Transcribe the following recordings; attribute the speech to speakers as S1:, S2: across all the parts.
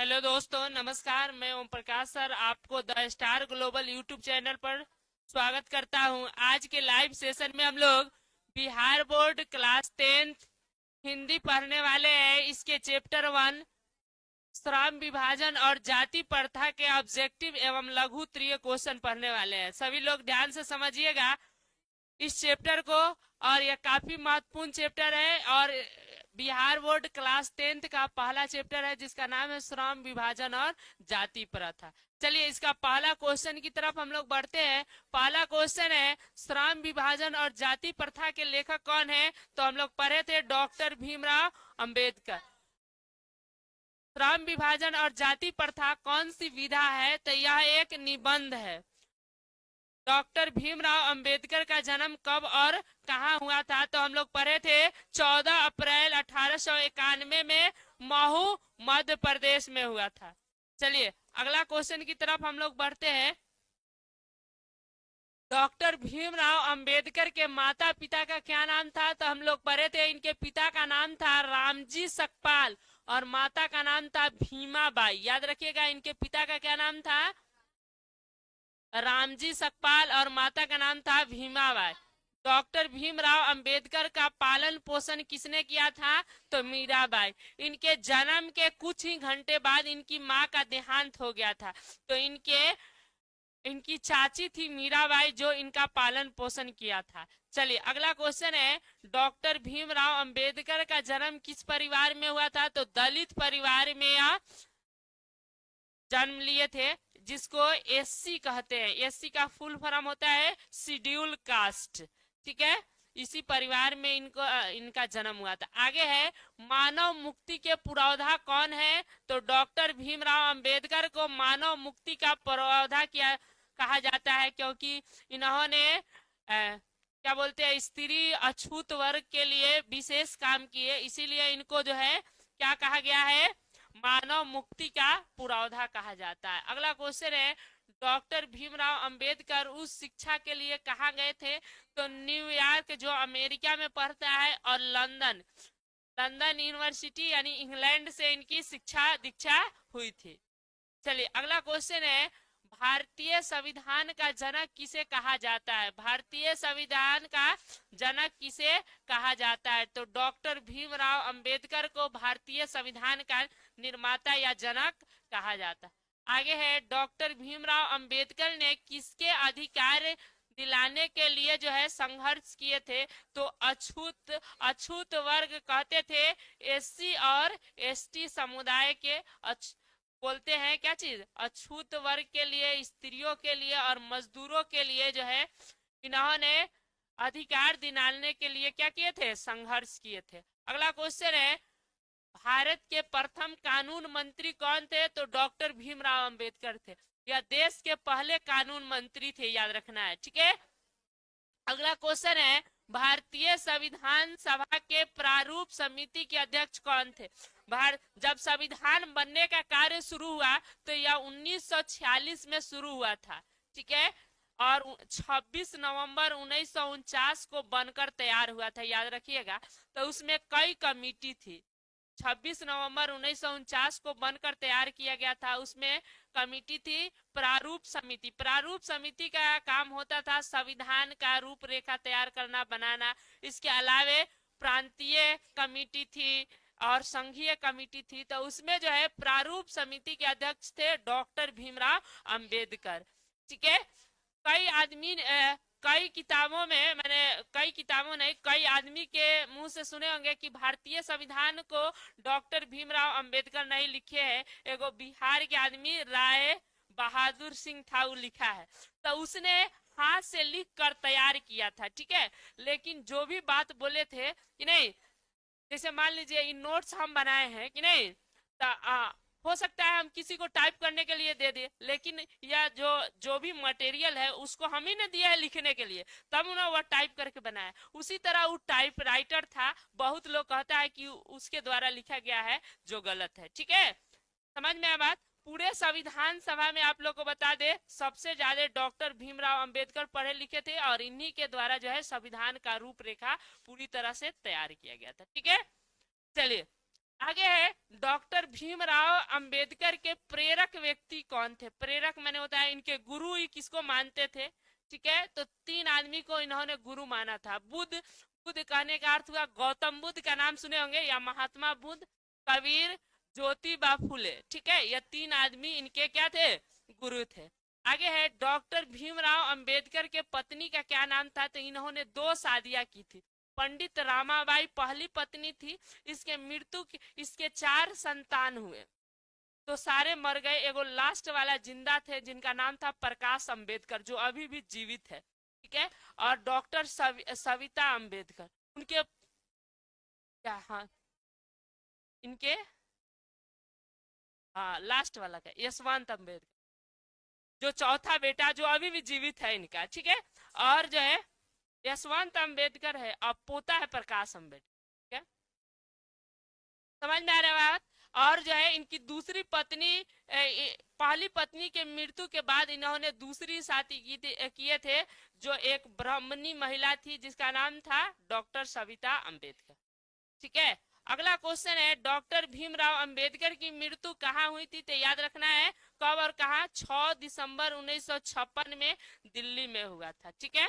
S1: Hello दोस्तों, नमस्कार। मैं ओम प्रकाश सर आपको the star global YouTube channel पर स्वागत करता हूं। आज के लाइव सेशन में हम लोग Bihar board class 10th Hindi पढ़ने वाले हैं। इसके चैप्टर 1 श्रम विभाजन और जाति प्रथा के ऑब्जेक्टिव एवं लघु उत्तरीय क्वेश्चन पढ़ने वाले हैं। सभी लोग ध्यान से समझिएगा इस चैप्टर को, और यह काफी महत्वपूर्ण चैप्टर है और बिहार बोर्ड क्लास 10th का पहला चैप्टर है जिसका नाम है श्रम विभाजन और जाति प्रथा। चलिए इसका पहला क्वेश्चन की तरफ हम लोग बढ़ते हैं। पहला क्वेश्चन है श्रम विभाजन और जाति प्रथा के लेखक कौन है? तो हम लोग पढ़े थे डॉक्टर भीमराव अंबेडकर। श्रम विभाजन और जाति प्रथा कौन सी विधा है? तो यह एक निबंध है। डॉक्टर भीमराव अंबेडकर का जन्म कब और कहां हुआ था? तो हम लोग पढ़े थे 14 अप्रैल 1891 में महू मध्य प्रदेश में हुआ था। चलिए अगला क्वेश्चन की तरफ हम लोग बढ़ते हैं। डॉक्टर भीमराव अंबेडकर के माता पिता का क्या नाम था? तो हम लोग पढ़े थे इनके पिता का नाम था रामजी सकपाल और माता का नाम था भीमाबाई। याद रखिएगा, इनके पिता का क्या नाम था? रामजी सकपाल और माता का नाम था भीमाबाई। डॉक्टर भीमराव अंबेडकर का पालन पोषण किसने किया था? तो मीराबाई। इनके जन्म के कुछ ही घंटे बाद इनकी मां का देहांत हो गया था, तो इनकी चाची थी मीराबाई जो इनका पालन पोषण किया था। चलिए अगला क्वेश्चन है, डॉक्टर भीमराव अंबेडकर का जन्म किस परिवार में हुआ था? तो दलित परिवार में यह जन्म लिए थे, जिसको एससी कहते हैं। एससी का फुल फॉर्म होता है शेड्यूल कास्ट। ठीक है, इसी परिवार में इनका जन्म हुआ था। आगे है मानव मुक्ति के पुरोधा कौन है? तो डॉक्टर भीमराव अंबेडकर को मानव मुक्ति का पुरोधा कहा जाता है, क्योंकि इन्होंने क्या बोलते हैं, स्त्री अछूत वर्ग के लिए विशेष काम किए, इसीलिए इनको जो है क्या कहा गया है? मानव मुक्ति का पुरोधा कहा जाता है। अगला क्वेश्चन है, डॉक्टर भीमराव अंबेडकर उस शिक्षा के लिए कहाँ गए थे? तो न्यूयॉर्क जो अमेरिका में पढ़ता है, और लंदन यूनिवर्सिटी यानी इंग्लैंड से इनकी शिक्षा दीक्षा हुई थी। चलिए अगला क्वेश्चन है, भारतीय संविधान का जनक किसे कहा जाता है? भारतीय संविधान का जनक किसे कहा जाता है? तो डॉक्टर भीमराव अंबेडकर को भारतीय संविधान का निर्माता या जनक कहा जाता है। आगे है, डॉक्टर भीमराव अंबेडकर ने किसके अधिकार दिलाने के लिए जो है संघर्ष किए थे? तो अछूत वर्ग कहते थे एससी और एसटी समुदाय के बोलते हैं क्या चीज? अछूत वर्ग के लिए, स्त्रियों के लिए और मजदूरों के लिए जो है इन्होंने अधिकार दिलाने के लिए क्या किए थे? संघर्ष किए थे। अगला क्वेश्चन है, भारत के प्रथम कानून मंत्री कौन थे? तो डॉक्टर भीमराव अंबेडकर थे। यह देश के पहले कानून मंत्री थे, याद रखना है। ठीक है, अगला क्वेश्चन है, भारतीय संविधान सभा के प्रारूप समिति के अध्यक्ष कौन थे? जब संविधान बनने का कार्य शुरू हुआ तो यह 1946 में शुरू हुआ था। ठीक है, और 26 नवंबर 1949 को बनकर तैयार हुआ था, याद रखिएगा। तो उसमें कई कमेटी थी। 26 नवंबर 1949 को बनकर तैयार किया गया था। उसमें कमेटी थी प्रारूप समिति। प्रारूप समिति का काम होता था संविधान का रूपरेखा तैयार करना, बनाना। इसके अलावे प्रांतीय कमेटी थी और संघीय कमेटी थी। तो उसमें जो है प्रारूप समिति के अध्यक्ष थे डॉक्टर भीमराव अंबेडकर। ठीक है, कई आदमी कई किताबों में, कई आदमी के मुंह से सुने होंगे कि भारतीय संविधान को डॉक्टर भीमराव अंबेडकर नहीं लिखे हैं, एगो बिहार के आदमी राय बहादुर सिंह था, वो लिखा है। तो उसने हाथ से लिख कर तैयार किया था। ठीक है, लेकिन जो भी बात बोले थे कि नहीं, जैसे मान लीजिए इन नोट्स हम बनाए हैं कि नहीं, हो सकता है हम किसी को टाइप करने के लिए दे दे, लेकिन यह जो भी मटेरियल है उसको हम ही ने दिया है लिखने के लिए, तब उन्होंने वह टाइप करके बनाया। उसी तरह वो टाइप राइटर था। बहुत लोग कहता है कि उसके द्वारा लिखा गया है, जो गलत है। ठीक है, समझ में आया बात? पूरे संविधान सभा में आप लोग को बता दे, सबसे ज्यादा डॉक्टर भीमराव अंबेडकर पढ़े लिखे थे, और इन्हीं के द्वारा जो है संविधान का रूपरेखा पूरी तरह से तैयार किया गया था। ठीक है, चलिए आगे है डॉक्टर भीमराव अंबेडकर के प्रेरक व्यक्ति कौन थे। प्रेरक मैंने होता है इनके गुरु ही किसको मानते थे, ठीक है। तो 3 आदमी को इन्होंने गुरु माना था। बुद्ध, बुद्ध कहने का अर्थ हुआ गौतम बुद्ध का नाम सुने होंगे, या महात्मा बुद्ध, कबीर, ज्योतिबा फुले, ठीक है। ये 3 आदमी इनके क्या थे, गुरु थे। आगे है डॉक्टर भीमराव अंबेडकर के पत्नी का क्या नाम था, तो इन्होंने 2 शादियां की थी। पंडित रामाबाई पहली पत्नी थी, इसके मृत्यु इसके 4 संतान हुए, तो सारे मर गए। एगो लास्ट वाला जिंदा थे जिनका नाम था प्रकाश अंबेडकर, जो अभी भी जीवित है, ठीक है। और डॉक्टर सविता अंबेडकर, उनके क्या, हाँ इनके, हाँ लास्ट वाला क्या, यशवंत अंबेडकर, जो चौथा बेटा जो अभी भी जीवित है इनका, ठीक है। और जो है यशवंत अंबेडकर है और पोता है प्रकाश अंबेडकर, ठीक है। समझ में आ रहा है बात। और जो है इनकी दूसरी पत्नी, पहली पत्नी के मृत्यु के बाद इन्होंने दूसरी शादी किए थे, जो एक ब्राह्मणी महिला थी जिसका नाम था डॉक्टर सविता अंबेडकर, ठीक है। अगला क्वेश्चन है डॉक्टर भीमराव अंबेडकर की मृत्यु कहाँ हुई थी, तो याद रखना है कब और कहा, 6 दिसंबर 1956 में दिल्ली में हुआ था, ठीक है।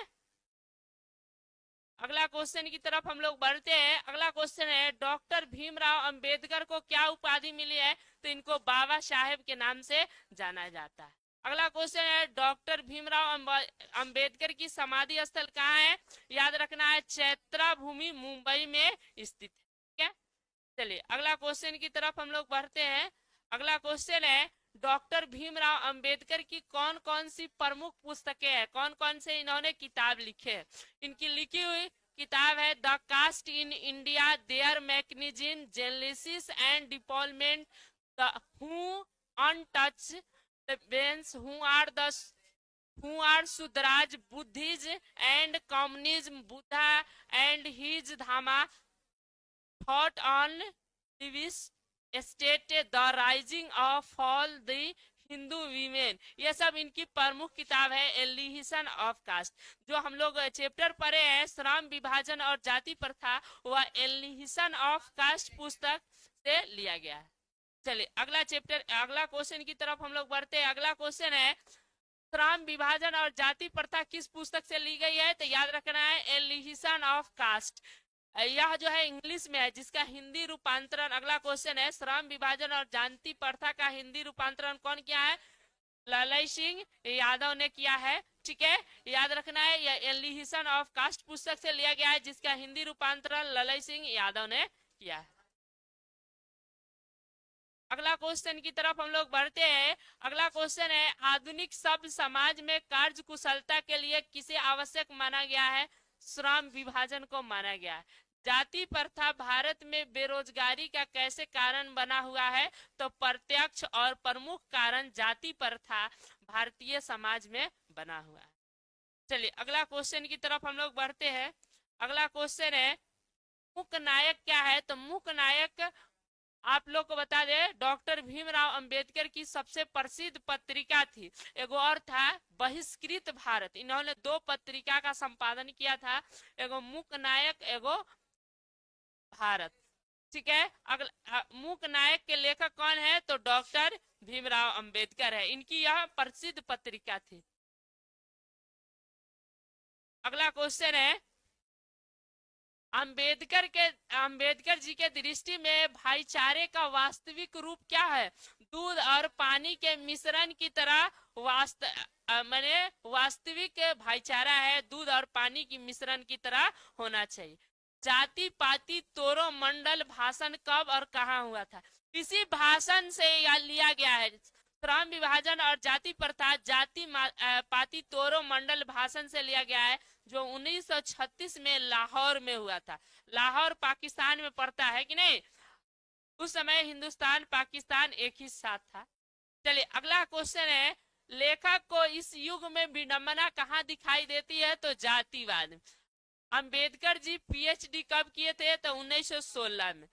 S1: अगला क्वेश्चन की तरफ हम लोग बढ़ते हैं। अगला क्वेश्चन है डॉक्टर भीमराव अंबेडकर को क्या उपाधि मिली है, तो इनको बाबा साहेब के नाम से जाना जाता है। अगला क्वेश्चन है डॉक्टर भीमराव अंबेडकर की समाधि स्थल कहाँ है, याद रखना है चैत्रा भूमि मुंबई में स्थित है, ठीक है। चलिए अगला क्वेश्चन की तरफ हम लोग बढ़ते हैं। अगला क्वेश्चन है डॉक्टर भीमराव अंबेडकर की कौन कौन सी प्रमुख पुस्तकें हैं, कौन कौन से इन्होंने किताब लिखे हैं। इनकी लिखी हुई किताब है the caste in India, their mechanism, genesis and development, the who untouch, the bens, who are Shudras, Buddhism and communism, Buddha and his dhamma, thought on this state, the rising of fall the Hindu women. ये सब इनकी प्रमुख किताब है एलिहिशन of cast. जो हम लोग chapter पढ़े हैं श्रम विभाजन और जाति प्रथा, वह एलिहिशन ऑफ कास्ट पुस्तक से लिया गया है। चलिए अगला चैप्टर, अगला क्वेश्चन की तरफ हम लोग बढ़ते हैं। अगला क्वेश्चन है श्रम विभाजन और जाति प्रथा किस पुस्तक से ली गई है, तो याद रखना है एलिहिशन ऑफ कास्ट। यह जो है इंग्लिश में है, जिसका हिंदी रूपांतरण, अगला क्वेश्चन है श्रम विभाजन और जाति प्रथा का हिंदी रूपांतरण कौन किया है, ललई सिंह यादव ने किया है, ठीक है। याद रखना है यह एलिहिशन ऑफ कास्ट पुस्तक से लिया गया है, जिसका हिंदी रूपांतरण ललई सिंह यादव ने किया है। अगला क्वेश्चन की तरफ हम लोग बढ़ते हैं। अगला क्वेश्चन है आधुनिक सभ्य समाज में कार्य कुशलता के लिए किसे आवश्यक माना गया है, श्रम विभाजन को माना गया है। जाति प्रथा भारत में बेरोजगारी का कैसे कारण बना हुआ है, तो प्रत्यक्ष और प्रमुख कारण जाति प्रथा भारतीय समाज में बना हुआ है। चलिए अगला क्वेश्चन की तरफ हम लोग बढ़ते हैं। अगला क्वेश्चन है मूक नायक क्या है, तो मूक नायक आप लोग को बता दे डॉक्टर भीमराव अंबेडकर की सबसे प्रसिद्ध पत्रिका थी, एगो और था बहिष्कृत भारत। इन्होंने 2 पत्रिका का संपादन किया था, एगो मूक नायक, एगो भारत, ठीक है। अगला मूक नायक के लेखक कौन है, तो डॉक्टर भीमराव अंबेडकर है, इनकी यह प्रसिद्ध पत्रिका थी। अगला क्वेश्चन है अंबेडकर जी के दृष्टि में भाईचारे का वास्तविक रूप क्या है, दूध और पानी के मिश्रण की तरह माने वास्तविक भाईचारा है दूध और पानी की मिश्रण की तरह होना चाहिए। जाति पाति तोरो मंडल भाषण कब और कहाँ हुआ था, इसी भाषण से लिया गया है। श्रम विभाजन और जाति प्रथा जाति पाति तोरो मंडल भाषण से लिया गया है, जो 1936 में लाहौर में हुआ था। लाहौर पाकिस्तान में पड़ता है कि नहीं, उस समय हिंदुस्तान पाकिस्तान एक ही साथ था। चलिए अगला क्वेश्चन है लेखक को इस युग में विडंबना कहाँ दिखाई देती है, तो जातिवाद। अंबेडकर जी पीएचडी कब किए थे, तो 1916 में।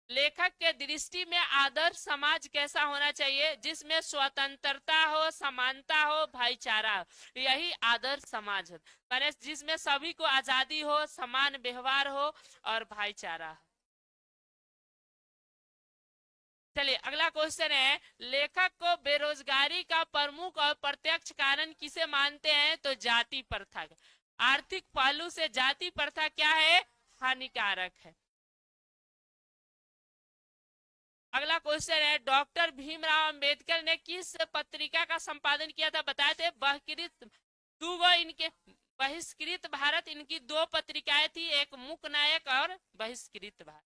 S1: लेखक के दृष्टि में आदर्श समाज कैसा होना चाहिए, जिसमें स्वतंत्रता हो, समानता हो, भाईचारा हो, यही आदर्श समाज है, माने जिसमें सभी को आजादी हो, समान व्यवहार हो और भाईचारा हो। चलिए अगला क्वेश्चन है, लेखक को बेरोजगारी का प्रमुख और प्रत्यक्ष कारण किसे मानते हैं? तो जाति प्रथा। आर्थिक पहलू से जाति प्रथा क्या है? हानिकारक है। अगला क्वेश्चन है, डॉक्टर भीमराव अंबेडकर ने किस पत्रिका का संपादन किया था? बताए थे बहिष्कृत। दो इनके बहिष्कृत भारत, इनकी दो पत्रिकाएं थी, एक मूक नायक और बहिष्कृत भारत।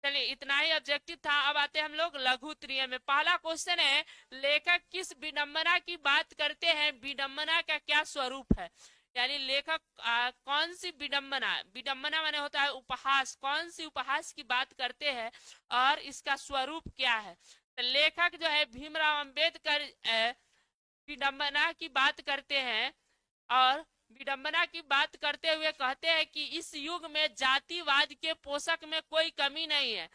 S1: चलिए इतना ही ऑब्जेक्टिव था। अब आते हैं हम लोग लघु त्रिय में। पहला क्वेश्चन है, लेखक किस विडंबना की बात करते हैं? विडंबना का क्या स्वरूप है? यानी लेखक कौन सी विडंबना, विडंबना माने होता है उपहास, कौन सी उपहास की बात करते हैं और इसका स्वरूप क्या है? तो लेखक जो है भीमराव अंबेडकर विडंबना की बात करते हैं और विडंबना की बात करते हुए कहते हैं कि इस युग में जातिवाद के पोषक में कोई कमी नहीं है,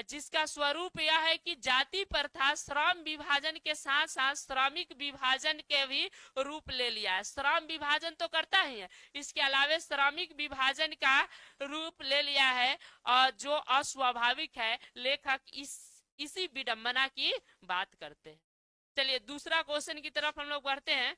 S1: जिसका स्वरूप यह है कि जाति प्रथा श्रम विभाजन के साथ साथ श्रमिक विभाजन के भी रूप ले लिया है। श्रम विभाजन तो करता ही है, इसके अलावा श्रमिक विभाजन का रूप ले लिया है और जो अस्वाभाविक है। लेखक इसी विडंबना की बात करते हैं। चलिए दूसरा क्वेश्चन की तरफ हम लोग बढ़ते हैं।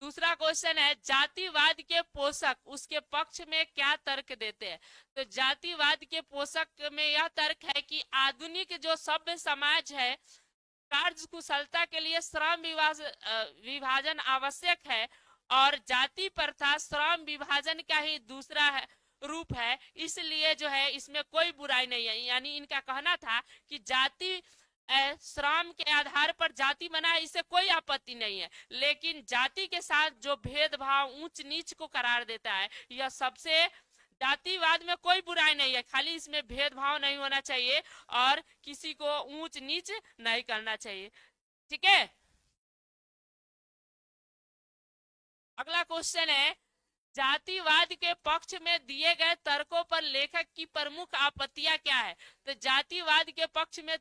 S1: दूसरा क्वेश्चन है, जातिवाद के पोषक उसके पक्ष में क्या तर्क देते हैं? तो जातिवाद के पोषक में यह तर्क है कि आधुनिक जो सभ्य समाज है, कार्य कुशलता के लिए श्रम विभाजन आवश्यक है और जाति प्रथा श्रम विभाजन का ही दूसरा है रूप है, इसलिए जो है इसमें कोई बुराई नहीं है। यानी इनका कहना था कि जाति श्रम के आधार पर जाति बना है, इससे कोई आपत्ति नहीं है, लेकिन जाति के साथ जो भेदभाव ऊंच नीच को करार देता है, यह सबसे, जातिवाद में कोई बुराई नहीं है, खाली इसमें भेदभाव नहीं होना चाहिए और किसी को ऊंच नीच नहीं करना चाहिए। ठीक है। अगला क्वेश्चन है, जातिवाद के पक्ष में दिए गए तर्कों पर लेखक की प्रमुख आपत्तियां क्या है? तो जातिवाद के पक्ष में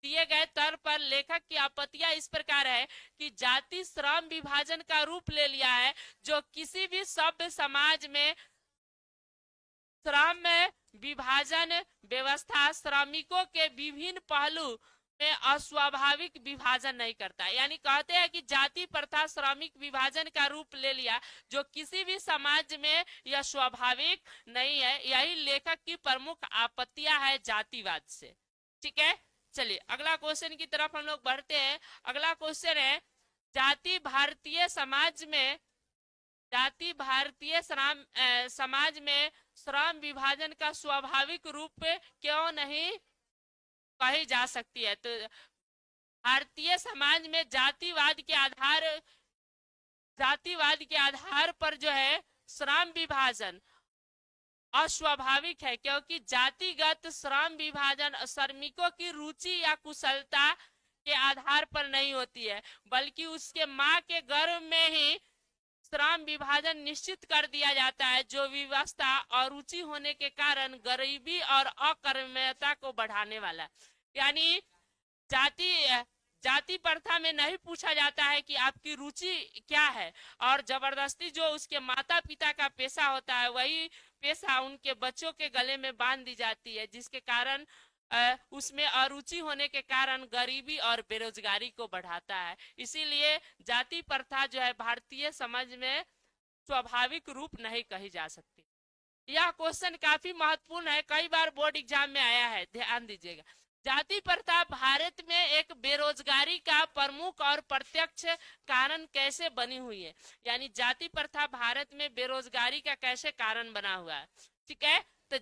S1: दिए गए तर्क पर लेखक की आपत्तियां इस प्रकार है कि जाति श्रम विभाजन का रूप ले लिया है, जो किसी भी सभ्य समाज में श्रम में विभाजन व्यवस्था श्रमिकों के विभिन्न पहलू में अस्वाभाविक विभाजन नहीं करता। यानी कहते हैं कि जाति प्रथा श्रमिक विभाजन का रूप ले लिया, जो किसी भी समाज में यह स्वाभाविक नहीं है। यही लेखक की प्रमुख आपत्तियां है जातिवाद से। ठीक है। चलिए अगला क्वेश्चन की तरफ हम लोग बढ़ते हैं। अगला क्वेश्चन है, जाति भारतीय समाज में, जाति भारतीय समाज में श्रम विभाजन का स्वाभाविक रूप क्यों नहीं कही जा सकती है? तो भारतीय समाज में जातिवाद के आधार पर जो है श्रम विभाजन अस्वाभाविक है, क्योंकि जातिगत श्रम विभाजन श्रमिकों की रुचि या कुशलता के आधार पर नहीं होती है, बल्कि उसके माँ के गर्भ में ही श्रम विभाजन निश्चित कर दिया जाता है, जो व्यवस्था और रुचि होने के कारण गरीबी और अकर्मण्यता को बढ़ाने वाला। यानी जाति प्रथा में नहीं पूछा जाता है कि आपकी रुचि क्या है, और जबरदस्ती जो उसके माता पिता का पेशा होता है वही पेशा उनके बच्चों के गले में बांध दी जाती है, जिसके कारण उसमें अरुचि होने के कारण गरीबी और बेरोजगारी को बढ़ाता है। इसीलिए जाति प्रथा जो है भारतीय समाज में स्वाभाविक रूप नहीं कही जा सकती। यह क्वेश्चन काफी महत्वपूर्ण है, कई बार बोर्ड एग्जाम में आया है, ध्यान दीजिएगा। जाति प्रथा भारत में एक बेरोजगारी का प्रमुख और प्रत्यक्ष कारण कैसे बनी हुई है? यानी जाति प्रथा भारत में बेरोजगारी का कैसे कारण बना हुआ है? ठीक है। तो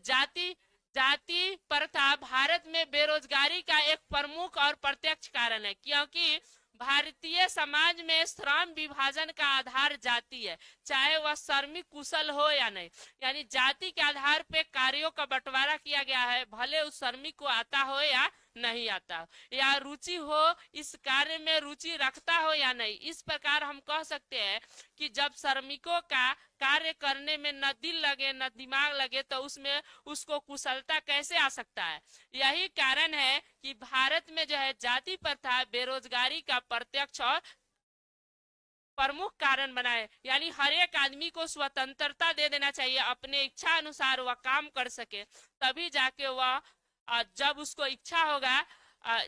S1: जाति प्रथा भारत में बेरोजगारी का एक प्रमुख और प्रत्यक्ष कारण है, क्योंकि भारतीय समाज में श्रम विभाजन का आधार जाति है, चाहे वह श्रमिक कुशल हो या नहीं। यानी जाति के आधार पे कार्यों का बंटवारा किया गया है, भले उस श्रमिक को आता हो या नहीं आता हो, या रुचि हो, इस कार्य में रुचि रखता हो या नहीं। इस प्रकार हम कह सकते हैं कि जब श्रमिकों का कार्य करने में न दिल लगे न दिमाग लगे तो उसमें उसको कुशलता कैसे आ सकता है? यही कारण है कि भारत में जो है जाति प्रथा बेरोजगारी का प्रत्यक्ष और प्रमुख कारण बनाए। यानी हर एक आदमी को स्वतंत्रता दे देना चाहिए, अपने इच्छा अनुसार वह काम कर सके, तभी जाके वह जब उसको इच्छा होगा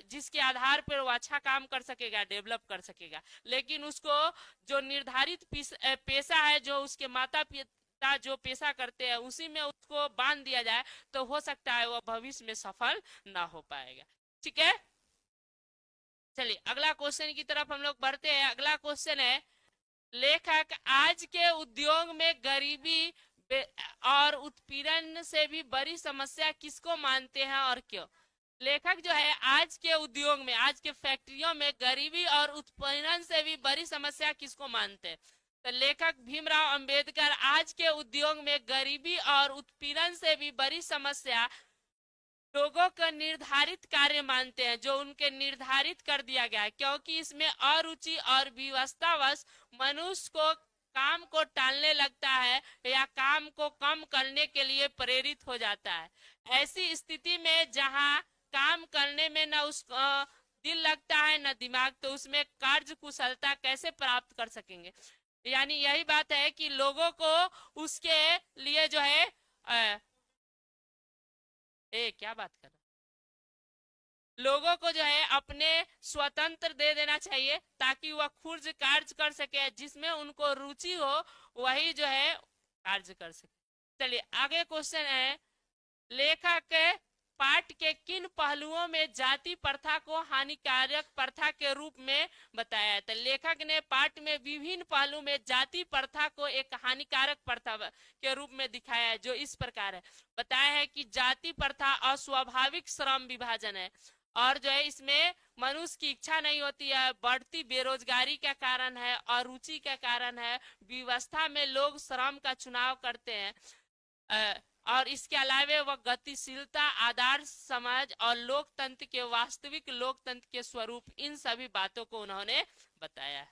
S1: जिसके आधार पर वो अच्छा काम कर सकेगा, डेवलप कर सकेगा। लेकिन उसको जो निर्धारित पेशा है, जो उसके माता पिता जो पेशा करते हैं उसी में उसको बांध दिया जाए तो हो सकता है वह भविष्य में सफल ना हो पाएगा। ठीक है, चलिए अगला क्वेश्चन की तरफ हम लोग बढ़ते हैं। अगला क्वेश्चन है, लेखक आज के उद्योग में गरीबी और उत्पीड़न से भी बड़ी समस्या किसको मानते हैं और क्यों? लेखक जो है आज के उद्योग में, आज के फैक्ट्रियों में गरीबी और उत्पीड़न से भी बड़ी समस्या किसको मानते हैं? तो लेखक भीमराव अंबेडकर आज के उद्योग में गरीबी और उत्पीड़न से भी बड़ी समस्या लोगों का निर्धारित कार्य मानते हैं, जो उनके निर्धारित कर दिया गया है, क्योंकि इसमें अरुचि और विवशतावश मनुष्य को काम को टालने लगता है या काम को कम करने के लिए प्रेरित हो जाता है। ऐसी स्थिति में जहां काम करने में न उस दिल लगता है न दिमाग, तो उसमें कार्य कुशलता कैसे प्राप्त कर सकेंगे? यानी यही बात है कि लोगों को उसके लिए जो है क्या बात कर रहा, लोगों को जो है अपने स्वतंत्र दे देना चाहिए ताकि वह खुद कार्य कर सके, जिसमें उनको रुचि हो वही जो है कार्य कर सके। चलिए आगे क्वेश्चन है, लेखक पाठ के किन पहलुओं में जाति प्रथा को हानिकारक प्रथा के रूप में बताया है? तो लेखक ने पाठ में विभिन्न पहलू में जाति प्रथा को एक हानिकारक प्रथा के रूप में दिखाया है, जो इस प्रकार है। बताया है कि जाति प्रथा अस्वाभाविक श्रम विभाजन है और जो है इसमें मनुष्य की इच्छा नहीं होती है, बढ़ती बेरोजगारी का कारण है, अरुचि का कारण है, व्यवस्था में लोग श्रम का चुनाव करते हैं और इसके अलावा वह गतिशीलता, आदर्श समाज और लोकतंत्र के वास्तविक लोकतंत्र के स्वरूप, इन सभी बातों को उन्होंने बताया है।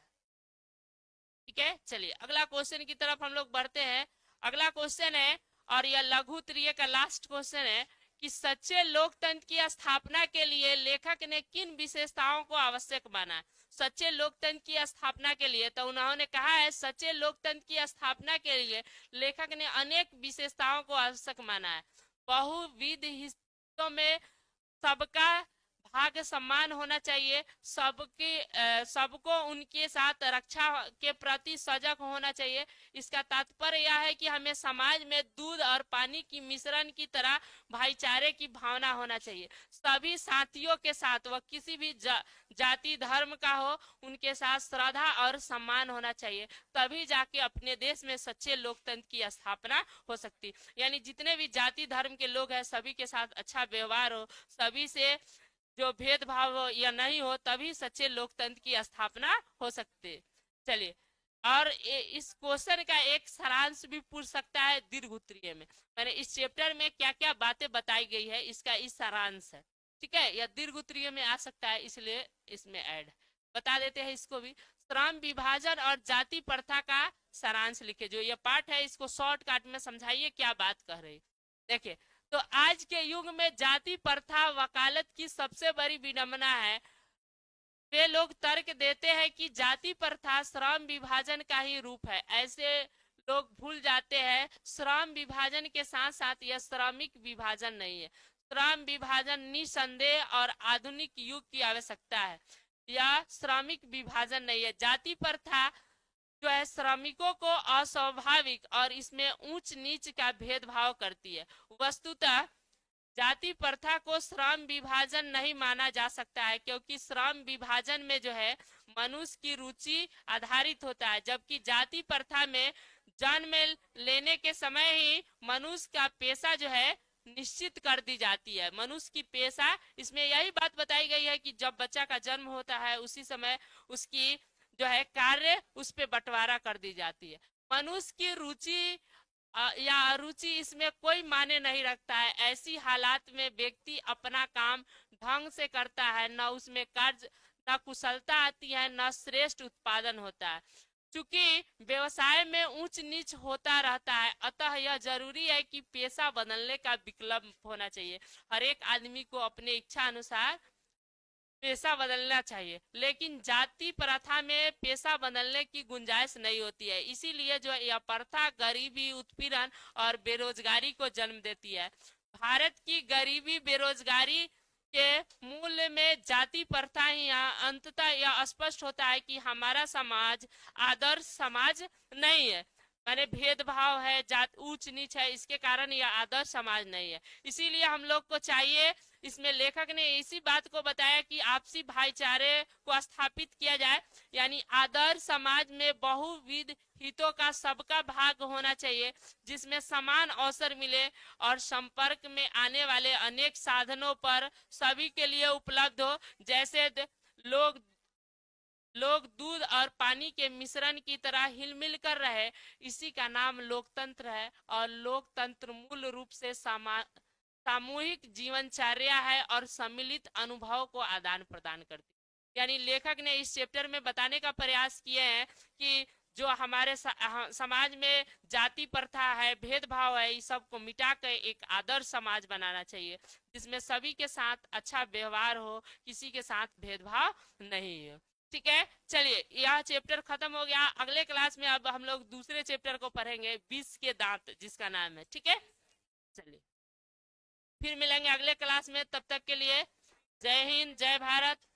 S1: ठीक है, चलिए अगला क्वेश्चन की तरफ हम लोग बढ़ते हैं। अगला क्वेश्चन है और यह लघु त्रिय का लास्ट क्वेश्चन है कि सच्चे लोकतंत्र की स्थापना के लिए लेखक ने किन विशेषताओं को आवश्यक माना? सच्चे लोकतंत्र की स्थापना के लिए तो उन्होंने कहा है, सच्चे लोकतंत्र की स्थापना के लिए लेखक ने अनेक विशेषताओं को आवश्यक माना है। बहुविध हिस्सों में सबका भाग सम्मान होना चाहिए, सबको उनके साथ रक्षा के प्रति सजग होना चाहिए। इसका तात्पर्य यह है कि हमें समाज में दूध और पानी की मिश्रण की तरह भाईचारे की भावना होना चाहिए। सभी साथियों के साथ, वह किसी भी जाति धर्म का हो, उनके साथ श्रद्धा और सम्मान होना चाहिए, तभी जाके अपने देश में सच्चे लोकतंत्र की स्थापना हो सकती। यानी जितने भी जाति धर्म के लोग हैं सभी के साथ अच्छा व्यवहार हो, सभी से जो भेदभाव हो या नहीं हो, तभी सच्चे लोकतंत्र की स्थापना हो सकती है। चलिए, और इस क्वेश्चन का एक सारांश भी पूछ सकता है दीर्घ उत्तरीय में। मैंने इस चैप्टर में क्या क्या बातें बताई गई है, इसका इस सारांश है। ठीक है, यह दीर्घ उत्तरीय में आ सकता है, इसलिए इसमें ऐड बता देते हैं इसको भी। श्रम विभाजन और जाति प्रथा का सारांश लिखे। जो ये पाठ है इसको शॉर्टकट में समझाइए क्या बात कह रही। देखिए, तो आज के युग में जाति प्रथा वकालत की सबसे बड़ी विडंबना है। वे लोग तर्क देते हैं कि जाति प्रथा श्रम विभाजन का ही रूप है। ऐसे लोग भूल जाते हैं श्रम विभाजन के साथ साथ यह श्रमिक विभाजन नहीं है। श्रम विभाजन निसंदेह और आधुनिक युग की आवश्यकता है, यह श्रमिक विभाजन नहीं है। जाति प्रथा जो है श्रमिकों को अस्वाभाविक और इसमें ऊंच नीच का भेदभाव करती है। वस्तुतः जाति प्रथा को श्रम विभाजन नहीं माना जा सकता है, क्योंकि श्रम विभाजन में जो है मनुष्य की रुचि आधारित होता है, जबकि जाति प्रथा में जन्म लेने के समय ही मनुष्य का पेशा जो है निश्चित कर दी जाती है। मनुष्य की पेशा, इसमें यही बात बताई गई है कि जब बच्चा का जन्म होता है उसी समय उसकी जो है कार्य उस पे बंटवारा कर दी जाती है। मनुष्य की रुचि या अरुचि इसमें कोई माने नहीं रखता है। ऐसी हालात में व्यक्ति अपना काम ढंग से करता है, न उसमें कार्य न कुशलता आती है, न श्रेष्ठ उत्पादन होता है। चूंकि व्यवसाय में ऊंच नीच होता रहता है, अतः यह जरूरी है कि पेशा बदलने का विकल्प होना चाहिए। हर एक आदमी को अपने इच्छा अनुसार पेशा बदलना चाहिए, लेकिन जाति प्रथा में पेशा बदलने की गुंजाइश नहीं होती है। इसीलिए जो यह प्रथा गरीबी, उत्पीड़न और बेरोजगारी को जन्म देती है। भारत की गरीबी बेरोजगारी के मूल में जाति प्रथा ही यहाँ अंततः यह स्पष्ट होता है कि हमारा समाज आदर्श समाज नहीं है। माने भेदभाव है, जात ऊंच नीच है, इसके कारण यह आदर्श समाज नहीं है। इसीलिए हम लोग को चाहिए, इसमें लेखक ने इसी बात को बताया कि आपसी भाईचारे को स्थापित किया जाए, यानी आदर्श समाज में बहुविध हितों का सबका भाग होना चाहिए, जिसमें समान अवसर मिले और संपर्क में आने वाले अनेक साधनों पर सभी के लिए उपलब्ध हो। जैसे लोग दूध और पानी के मिश्रण की तरह हिलमिल कर रहे, इसी का नाम लोकतंत्र है। और लोकतंत्र मूल रूप से सामूहिक जीवनचर्या है और सम्मिलित अनुभव को आदान प्रदान करती है। यानी लेखक ने इस चैप्टर में बताने का प्रयास किए हैं कि जो हमारे समाज में जाति प्रथा है, भेदभाव है, इस सब को मिटा कर एक आदर्श समाज बनाना चाहिए, जिसमें सभी के साथ अच्छा व्यवहार हो, किसी के साथ भेदभाव नहीं हो। ठीक है, चलिए यह चैप्टर खत्म हो गया। अगले क्लास में अब हम लोग दूसरे चैप्टर को पढ़ेंगे, विष के दांत, जिसका नाम है। ठीक है, चलिए फिर मिलेंगे अगले क्लास में। तब तक के लिए जय हिंद, जय भारत।